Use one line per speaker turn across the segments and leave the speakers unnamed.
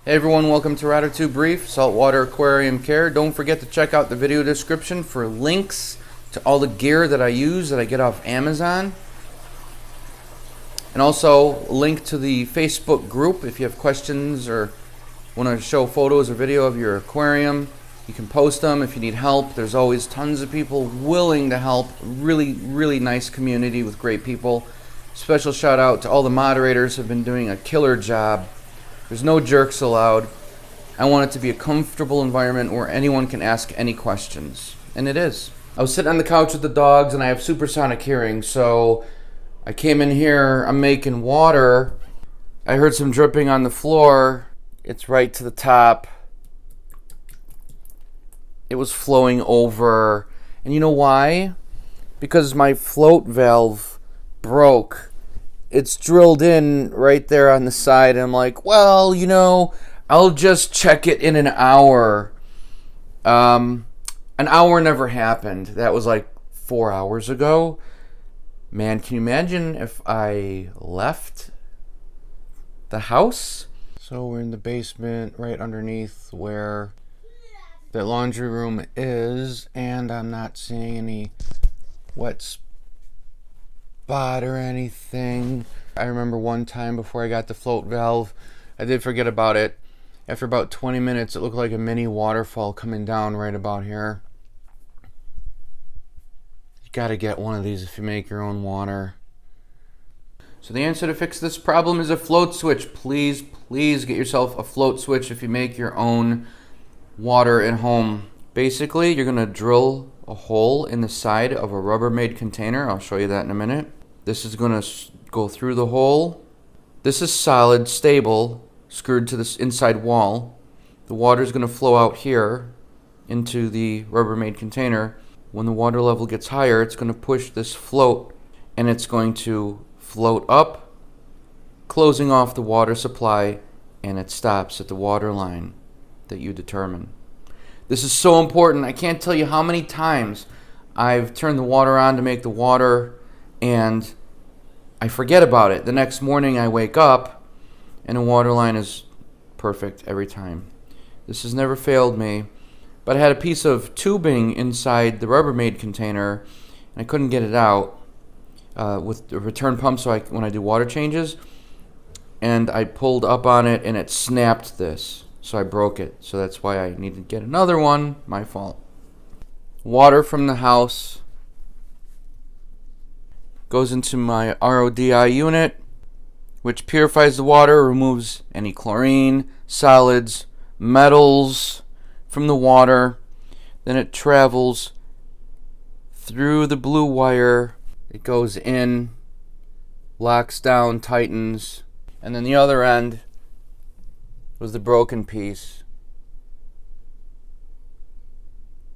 Hey everyone, welcome to Rider 2 Brief, Saltwater Aquarium Care. Don't forget to check out the video description for links to all the gear that I use that I get off Amazon. And also a link to the Facebook group if you have questions or want to show photos or video of your aquarium. You can post them if you need help. There's always tons of people willing to help. Really nice community with great people. Special shout out to all the moderators who have been doing a killer job. There's no jerks allowed. I want it to be a comfortable environment where anyone can ask any questions. And it is. I was sitting on the couch with the dogs and I have supersonic hearing, so I came in here, I'm making water. I heard some dripping on the floor. It's right to the top. It was flowing over. And you know why? Because my float valve broke. It's drilled in right there on the side. And I'm like, well, you know, I'll just check it in an hour. An hour never happened. That was like 4 hours ago. Man, can you imagine if I left the house? So we're in the basement right underneath where the laundry room is. And I'm not seeing any wet spot or anything. I remember one time before I got the float valve, I did forget about it. After about 20 minutes, it looked like a mini waterfall coming down right about here. You gotta get one of these if you make your own water. So the answer to fix this problem is a float switch. Please get yourself a float switch if you make your own water at home. Basically, you're gonna drill a hole in the side of a Rubbermaid container. I'll show you that in a minute. This is going to go through the hole. This is solid, stable, screwed to this inside wall. The water is going to flow out here into the Rubbermaid container. When the water level gets higher, it's going to push this float and it's going to float up, closing off the water supply, and it stops at the water line that you determine. This is so important. I can't tell you how many times I've turned the water on to make the water and I forget about it. The next morning I wake up and the water line is perfect every time. This has never failed me. But I had a piece of tubing inside the Rubbermaid container and I couldn't get it out with the return pump when I do water changes. And I pulled up on it and it snapped this. So I broke it. So that's why I need to get another one. My fault. Water from the house goes into my RODI unit, which purifies the water, removes any chlorine, solids, metals from the water. Then it travels through the blue wire. It goes in, locks down, tightens, and then the other end was the broken piece.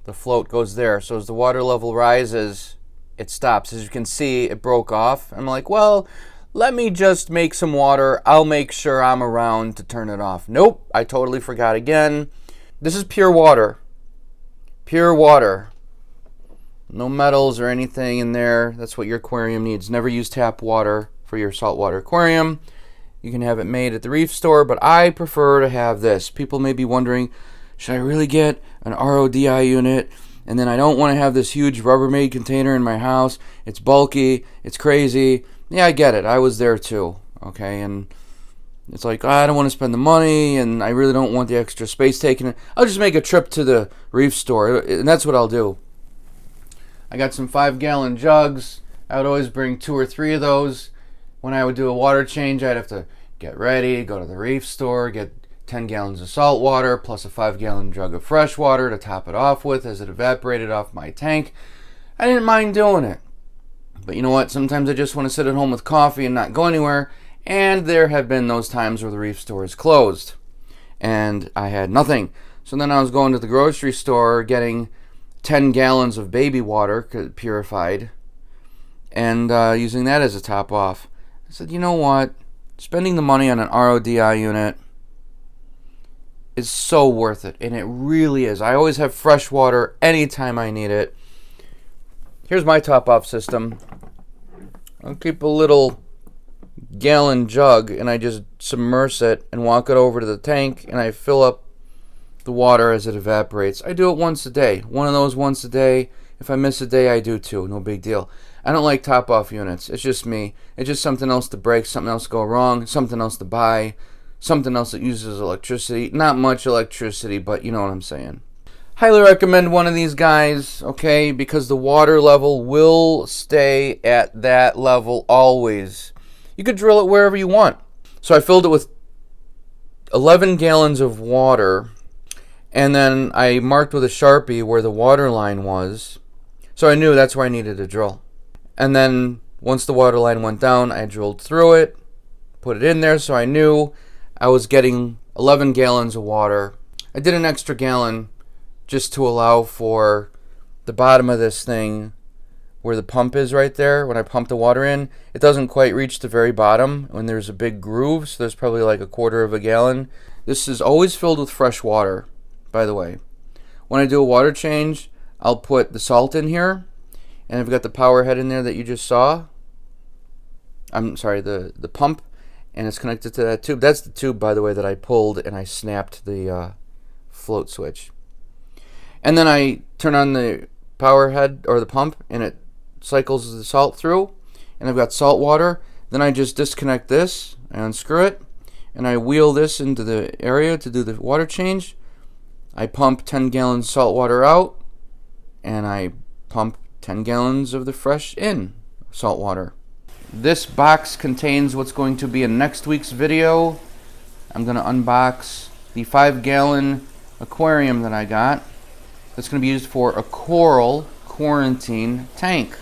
The float goes there. So as the water level rises, it stops. As you can see, it broke off. I'm like, well, let me just make some water. I'll make sure I'm around to turn it off. Nope, I totally forgot again. This is pure water. Pure water. No metals or anything in there. That's what your aquarium needs. Never use tap water for your saltwater aquarium. You can have it made at the REEF store, but I prefer to have this. People may be wondering, should I really get an RODI unit? And then I don't want to have this huge Rubbermaid container in my house. It's bulky. It's crazy. Yeah, I get it. I was there too. Okay, and it's like, I don't want to spend the money, and I really don't want the extra space taken. I'll just make a trip to the REEF store, and that's what I'll do. I got some 5-gallon jugs. I would always bring 2 or 3 of those. When I would do a water change, I'd have to get ready, go to the REEF store, get 10 gallons of salt water plus a 5-gallon jug of fresh water to top it off with as it evaporated off my tank. I didn't mind doing it. But you know what? Sometimes I just want to sit at home with coffee and not go anywhere. And there have been those times where the REEF store is closed. And I had nothing. So then I was going to the grocery store getting 10 gallons of baby water purified and using that as a top off. I said, you know what? Spending the money on an RODI unit is so worth it, and it really is. I always have fresh water anytime I need it. Here's my top-off system. I'll keep a little gallon jug and I just submerge it and walk it over to the tank and I fill up the water as it evaporates. I do it once a day. One of those once a day. If I miss a day, I do too. No big deal. I don't like top-off units. It's just me. It's just something else to break, something else to go wrong, something else to buy, something else that uses electricity. Not much electricity, but you know what I'm saying. Highly recommend one of these guys, okay, because the water level will stay at that level always. You could drill it wherever you want. So I filled it with 11 gallons of water, and then I marked with a Sharpie where the water line was, so I knew that's where I needed to drill. And then once the water line went down, I drilled through it, put it in there, so I knew I was getting 11 gallons of water. I did an extra gallon just to allow for the bottom of this thing where the pump is right there. When I pump the water in, it doesn't quite reach the very bottom when there's a big groove, so there's probably like a quarter of a gallon. This is always filled with fresh water, by the way. When I do a water change, I'll put the salt in here, and I've got the power head in there that you just saw. I'm sorry, the pump, and it's connected to that tube. That's the tube, by the way, that I pulled and I snapped the float switch. And then I turn on the power head or the pump, and it cycles the salt through, and I've got salt water. Then I just disconnect this, I unscrew it, and I wheel this into the area to do the water change. I pump 10 gallons salt water out, and I pump 10 gallons of the fresh in salt water. This box contains what's going to be in next week's video. I'm going to unbox the 5-gallon aquarium that I got. That's going to be used for a coral quarantine tank.